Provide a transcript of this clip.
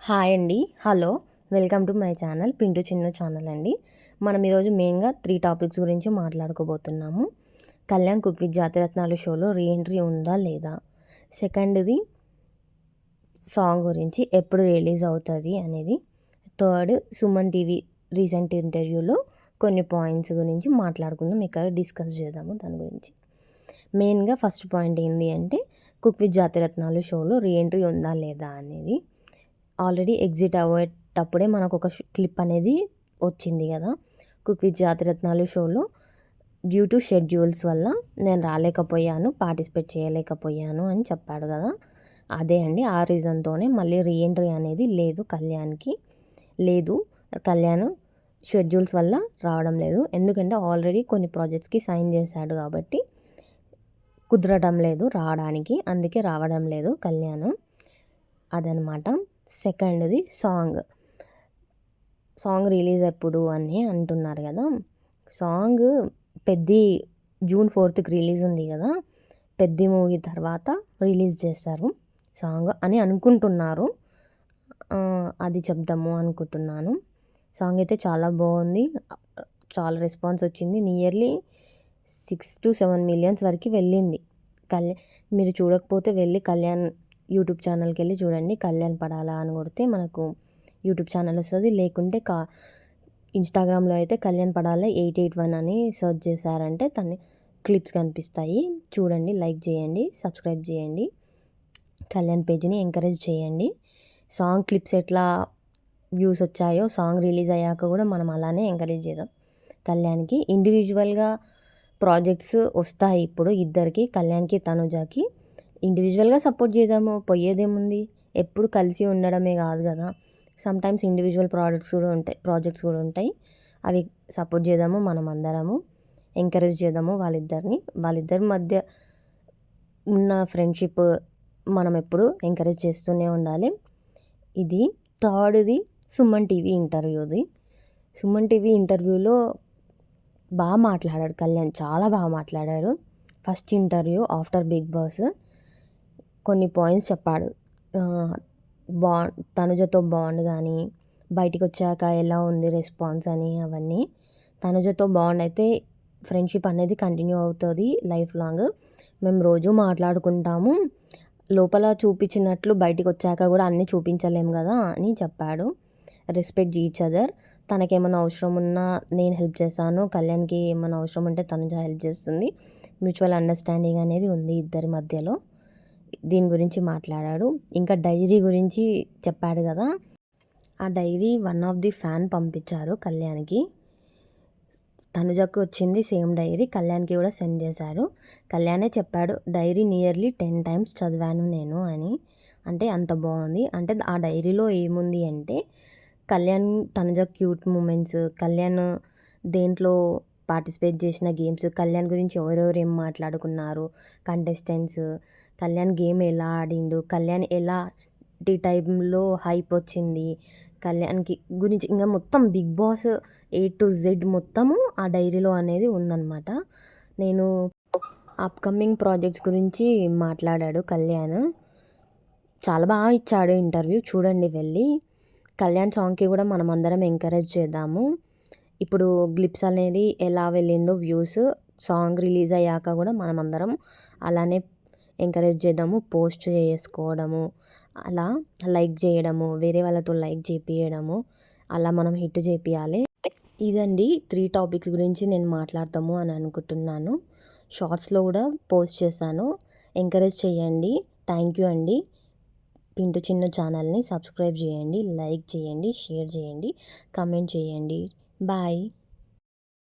Hi అండి. Hello. Welcome to my channel Pintu Chinnu channel అండి. మనం ఈరోజు మెయిన్‌గా 3 టాపిక్స్ గురించి మాట్లాడుకోబోతున్నాము. కళ్యాణ్ కుక్ విత్ జాతిరత్నాలు షోలో రీఎంట్రీ ఉందా లేదా? సెకండ్‌ది సాంగ్ గురించి ఎప్పుడు రిలీజ్ అవుతది అనేది. థర్డ్ సుమన్ టీవీ రీసెంట్ ఇంటర్వ్యూలో కొన్ని పాయింట్స్ గురించి మాట్లాడుకుందాం. ఇక్కడ డిస్కస్ చేద్దాము దాని గురించి. మెయిన్‌గా ఫస్ట్ పాయింట్ ఏంది అంటే కుక్ విత్ జాతిరత్నాలు షోలో రీఎంట్రీ ఉందా లేదా అనేది. ఆల్రెడీ ఎగ్జిట్ అయ్యేటప్పుడే మనకు ఒక క్లిప్ అనేది వచ్చింది కదా. కుక్ విత్ జాతిరత్నాలు షోలో డ్యూ టు షెడ్యూల్స్ వల్ల నేను రాలేకపోయాను, పార్టిసిపేట్ చేయలేకపోయాను అని చెప్పాడు కదా. అదే అండి, ఆ రీజన్తోనే మళ్ళీ రీఎంట్రీ అనేది లేదు కళ్యాణ్కి. లేదు, కళ్యాణ్ షెడ్యూల్స్ వల్ల రావడం లేదు. ఎందుకంటే ఆల్రెడీ కొన్ని ప్రాజెక్ట్స్కి సైన్ చేశాడు కాబట్టి కుదరడం లేదు రావడానికి, అందుకే రావడం లేదు కళ్యాణ్. అదనమాట. సెకండ్‌ది సాంగ్ రిలీజ్ ఎప్పుడు అని అంటున్నారు కదా. సాంగ్ పెద్ది జూన్ 4థ్‌కి రిలీజ్ ఉంది కదా. పెద్ది మూవీ తర్వాత రిలీజ్ చేస్తారు సాంగ్ అని అనుకుంటున్నారు. అది చెప్దాము అనుకుంటున్నాను. సాంగ్ అయితే చాలా బాగుంది, చాలా రెస్పాన్స్ వచ్చింది. నియర్లీ 6-7 మిలియన్స్ వరకు వెళ్ళింది. మీరు చూడకపోతే వెళ్ళి కళ్యాణ్ యూట్యూబ్ ఛానల్కి వెళ్ళి చూడండి. కళ్యాణ్ పడాలా అని కొడితే మనకు యూట్యూబ్ ఛానల్ వస్తుంది. లేకుంటే ఇన్స్టాగ్రామ్లో అయితే కళ్యాణ్ పడాలా 881 అని సెర్చ్ చేశారంటే తన క్లిప్స్ కనిపిస్తాయి. చూడండి, లైక్ చేయండి, సబ్స్క్రైబ్ చేయండి, కళ్యాణ్ పేజ్ని ఎంకరేజ్ చేయండి. సాంగ్ క్లిప్స్ ఎట్లా వ్యూస్ వచ్చాయో సాంగ్ రిలీజ్ అయ్యాక కూడా మనం అలానే ఎంకరేజ్ చేద్దాం కళ్యాణ్కి. ఇండివిజువల్గా ప్రాజెక్ట్స్ వస్తాయి ఇప్పుడు ఇద్దరికి, కళ్యాణ్కి తనుజాకి. ఇండివిజువల్గా సపోర్ట్ చేద్దాము, పోయేదేముంది. ఎప్పుడు కలిసి ఉండడమే కాదు కదా, సమ్టైమ్స్ ఇండివిజువల్ ప్రాజెక్ట్స్ కూడా ఉంటాయి. అవి సపోర్ట్ చేద్దాము, మనం అందరము ఎంకరేజ్ చేద్దాము వాళ్ళిద్దరి మధ్య ఉన్న ఫ్రెండ్షిప్ మనం ఎప్పుడు ఎంకరేజ్ చేస్తూనే ఉండాలి. ఇది. థర్డ్‌ది సుమన్ టీవీ ఇంటర్వ్యూలో బాగా మాట్లాడాడు కళ్యాణ్, చాలా బాగా మాట్లాడాడు. First interview after Bigg Boss. కొన్ని పాయింట్స్ చెప్పాడు. తనుజతో బాండ్ కానీ, బయటికి వచ్చాక ఎలా ఉంది రెస్పాన్స్ అని, అవన్నీ. తనుజతో బాండ్ అయితే ఫ్రెండ్షిప్ అనేది కంటిన్యూ అవుతుంది లైఫ్ లాంగ్. మేము రోజు మాట్లాడుకుంటాము, లోపల చూపించినట్లు బయటికి వచ్చాక కూడా అన్నీ చూపించలేము కదా అని చెప్పాడు. Respect each other. తనకేమైనా అవసరం ఉన్నా నేను హెల్ప్ చేస్తాను, కళ్యాణ్కి ఏమైనా అవసరం ఉంటే తనుజ హెల్ప్ చేస్తుంది. మ్యూచువల్ అండర్స్టాండింగ్ అనేది ఉంది ఇద్దరి మధ్యలో. దీని గురించి మాట్లాడాడు. ఇంకా డైరీ గురించి చెప్పాడు కదా. ఆ diary one of the fan పంపించారు కళ్యాణ్కి. తనుజకు వచ్చింది సేమ్ డైరీ, కళ్యాణ్కి కూడా సెండ్ చేశారు. కళ్యాణే చెప్పాడు, డైరీ నియర్లీ 10 times చదివాను నేను అని. అంటే అంత బాగుంది. అంటే ఆ డైరీలో ఏముంది అంటే కళ్యాణ్ తనుజ క్యూట్ మూమెంట్స్, కళ్యాణ్ దేంట్లో పార్టిసిపేట్ చేసిన గేమ్స్, కళ్యాణ్ గురించి ఎవరెవరు ఏం మాట్లాడుకున్నారు, కంటెస్టెంట్స్, కళ్యాణ్ గేమ్ ఎలా ఆడిండు, కళ్యాణ్ ఎలాంటి టైంలో హైప్ వచ్చింది, కళ్యాణ్కి గురించి ఇంకా మొత్తం Bigg Boss A to Z మొత్తము ఆ డైరీలో అనేది ఉందన్నమాట. నేను అప్కమింగ్ ప్రాజెక్ట్స్ గురించి మాట్లాడాడు కళ్యాణ్. చాలా బాగా ఇచ్చాడు ఇంటర్వ్యూ, చూడండి వెళ్ళి. కళ్యాణ్ సాంగ్కి కూడా మనం అందరం ఎంకరేజ్ చేద్దాము. ఇప్పుడు గ్లిప్స్ అనేది ఎలా వెళ్ళిందో వ్యూస్, సాంగ్ రిలీజ్ అయ్యాక కూడా మనం అందరం అలానే ఎంకరేజ్ చేద్దాము. పోస్ట్ చేసుకోవడము, అలా లైక్ చేయడము, వేరే వాళ్ళతో లైక్ చేపియడము, అలా మనం హిట్ చేపియాలి. ఇదండి 3 టాపిక్స్ గురించి నేను మాట్లాడతాము అని అనుకుంటున్నాను. షార్ట్స్లో కూడా పోస్ట్ చేశాను, ఎంకరేజ్ చేయండి. థ్యాంక్ యూ అండి. పింటూ చిన్న ఛానల్ని సబ్స్క్రైబ్ చేయండి, లైక్ చేయండి, షేర్ చేయండి, కామెంట్ చేయండి. బాయ్.